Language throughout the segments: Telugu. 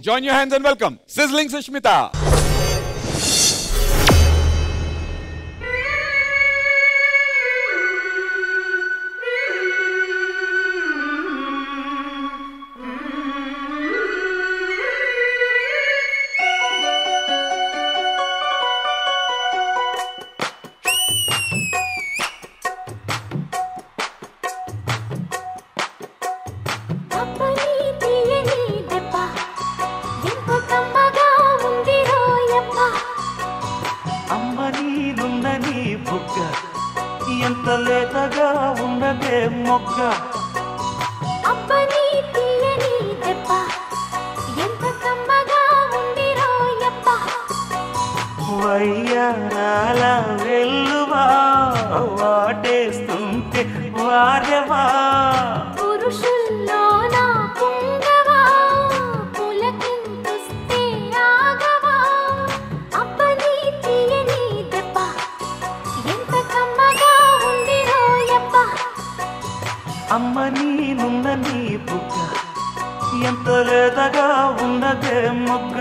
Join your hands and welcome Sizzling Sushmita. ఎంత లేతగా ఉన్నదే మొగ్గ అబ్బని తీయని దెబ్బ ఎంత కమ్మగా ఉంది రోయప్ప వయ్యారాల వెల్లువా వాటేస్తుంటే వారెవా పురుషుల్లోన పుంగవా పులకింతుస్తే ఆగవా అబ్బని తీయని దెబ్బ ఎంత కమ్మగా ఉంది రోయప్ప అమ్మ నీనున్న నీ బుగ్గ ఎంత లేతగా ఉన్నదే మొగ్గ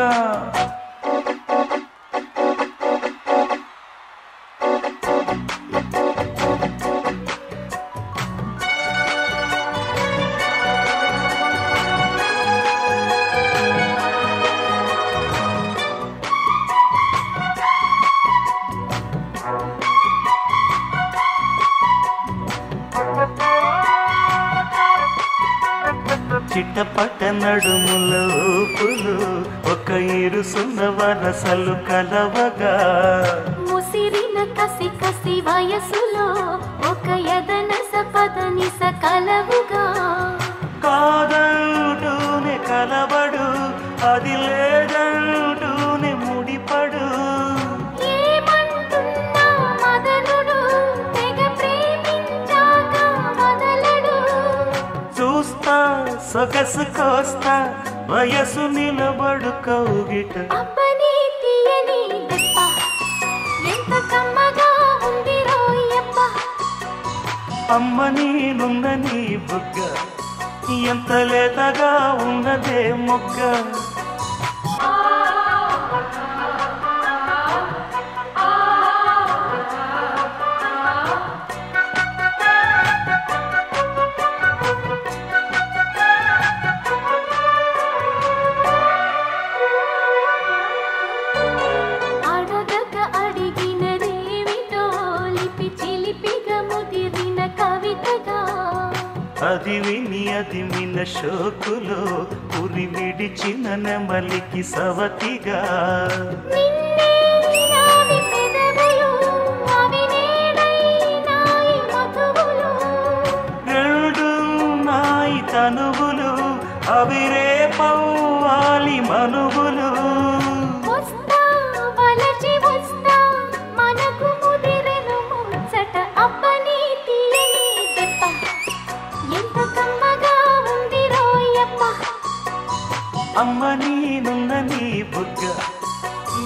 చిట్టపట్ట నడుముల ఊపులు ఒక ఇరుసున్న వరసలు కలవగా ముసిరిన కసి కసి వయసులో ఒక యదనస పదనిస కలవుగా కాదంటూనే కలబడు అది లేదంటూనే ముడిపడు ఏమంటున్నా మదనుడు తెగ ప్రేమించాక వదలడు చూస్తా సొగసు కోస్తా వయసు నిలబడు కౌగిట అబ్బని తీయని దెబ్బ ఎంత కమ్మగా ఉంది రోయప్ప అమ్మ నీనున్న నీ బుగ్గ ఎంత లేతగా ఉన్నదే మొగ్గ అడగక అడిగినదేమిటో లిపి చిలిపిగా ముదిరిన కవితగా అది విని అది మిన షోకులో ఉరి విడిచిన నెమలికి సవతిగా నిన్నే నావి పెదవులు అవి నేడైనాయి మధువులు రెండు నాయి తనువులు అవి రేపవ్వాలి మనువులు వస్తా వలచి వస్తా మనకు ముదిరెను ముచ్చట అబ్బని తీయని దెబ్బ ఎంత కమ్మగా ఉంది రోయప్ప అమ్మ నీనున్న నీ బుగ్గ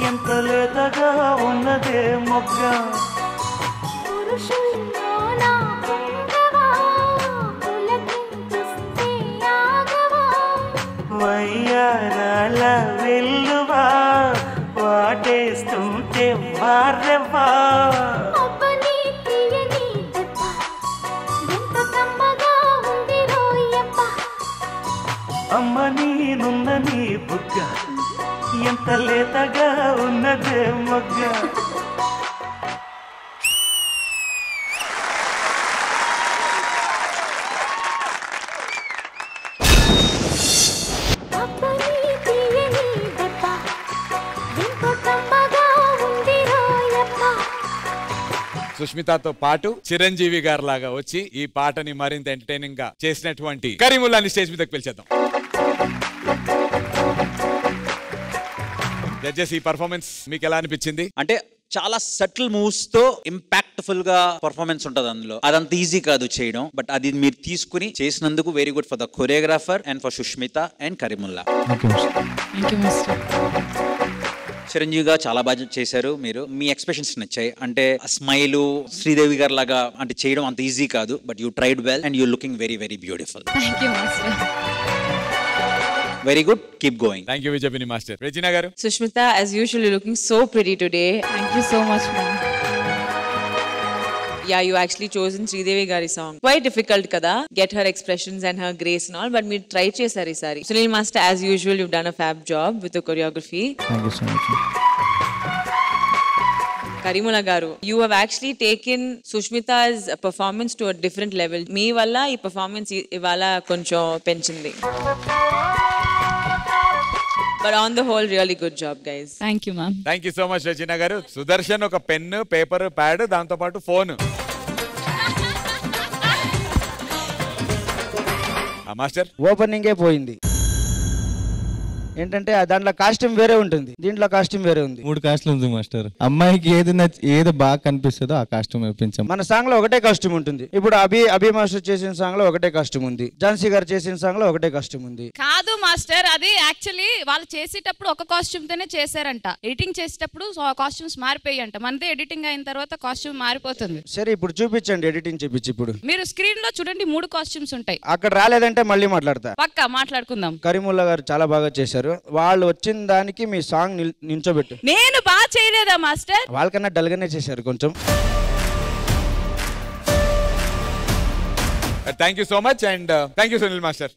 ఎంత లేతగా ఉన్నదే మొగ్గ పురుషుల్లోన పుంగవా పులకింతుస్తే ఆగవా వయ్యారాల వెల్లువా వాటేస్తుంటే వారెవా అబ్బని తీయని దెబ్బ ఎంత కమ్మగా ఉంది రోయప్ప అమ్మ నీనున్న నీ బుగ్గ ఎంత లేతగా ఉన్నదే మొగ్గ అబ్బని తీయని దెబ్బ ఎంత కమ్మగా ఉంది రోయప్ప సుష్మితతో పాటు చిరంజీవి గారు లాగా వచ్చి ఈ పాటని మరింత ఎంటర్టైనింగ్ గా చేసినటువంటి కరీముల్లాని స్టేజ్ మీదకి పిలిచేద్దాం. జడ్జెస్, ఈ పర్ఫార్మెన్స్ మీకు ఎలా అనిపించింది? అంటే చాలా సటిల్ మూవ్స్ తో ఇంపాక్ట్ఫుల్ గా పర్ఫార్మెన్స్ ఉంటది అందులో. అదంత ఈజీ కాదు చేయడం, బట్ అది మీరు తీసుకుని చేసినందుకు very good for the choreographer and for Sushmita and Karimulla. Chiranjeevi garu చాలా బాగా చేశారు. మీరు మీ ఎక్స్ప్రెషన్స్ నచ్చాయి. అంటే స్మైల్ శ్రీదేవి గారు లాగా అంటే చేయడం అంత ఈజీ కాదు, but you tried well and you looking very very beautiful. Very good, keep going. Thank you విజయపిని మాస్టర్. రెజినా గారు. Sushmita, as usual, you're looking so pretty today. Thank you so much, ma'am. Yeah, you actually chosen Sridevi Gari song. Quite difficult kada, get her expressions and her grace and all, but me try chesari sari. Sunil Master, as usual, you've done a fab job with the choreography. Thank you so much. Karimula Garu, you have actually taken Sushmita's performance to a different level. Me valla ee performance ivala koncham penchindi. But on the whole, really good job, guys. Thank you, ma'am. Thank you so much Rachana గారు. సుదర్శన్ ఒక పెన్, పేపర్, ప్యాడ్, దాంతో పాటు ఫోన్. మాస్టర్. ఓపెనింగే పోయింది. ఏంటంటే దాంట్లో కాస్ట్యూమ్ వేరే ఉంటుంది, దీంట్లో కాస్ట్యూమ్ వేరే ఉంది. 3 కాస్ట్యూమ్ ఉంది మాస్టర్. అమ్మాయికి ఏది బాగా కనిపిస్తుందో ఆ కాస్ట్యూమ్ వేయించాం. మన సాంగ్ లో ఒకటే కాస్ట్యూమ్ ఉంటుంది. ఇప్పుడు అభి మాస్టర్ చేసిన సాంగ్ లో ఒకటే కాస్ట్యూమ్ ఉంది, ఝాన్సీ గారు చేసిన సాంగ్ లో ఒకటే కాస్ట్యూమ్ ఉంది. కాదు మాస్టర్, అది యాక్చువల్లీ వాళ్ళు చేసేటప్పుడు ఒక కాస్ట్యూమ్ తోనే చేశారంట. ఎడిటింగ్ చేసేటప్పుడు కాస్ట్యూమ్స్ మారిపోయాయంట. మనదే ఎడిటింగ్ అయిన తర్వాత కాస్ట్యూమ్ మారిపోతుంది. సరే ఇప్పుడు చూపించండి, ఎడిటింగ్ చూపించి. ఇప్పుడు మీరు స్క్రీన్ లో చూడండి, 3 కాస్ట్యూమ్స్ ఉంటాయి. అక్కడ రాలేదంటే మళ్ళీ మాట్లాడతా. పక్కా మాట్లాడుకుందాం. కరీముల్లా గారు చాలా బాగా చేశారు. వాళ్ళు వచ్చిన దానికి మీ సాంగ్ నించోబెట్టు. నేను బాగా చేయలేదా మాస్టర్? వాళ్ళకన్నా డల్ గానే చేశారు కొంచెం. Thank you so much and thank you Sunil master.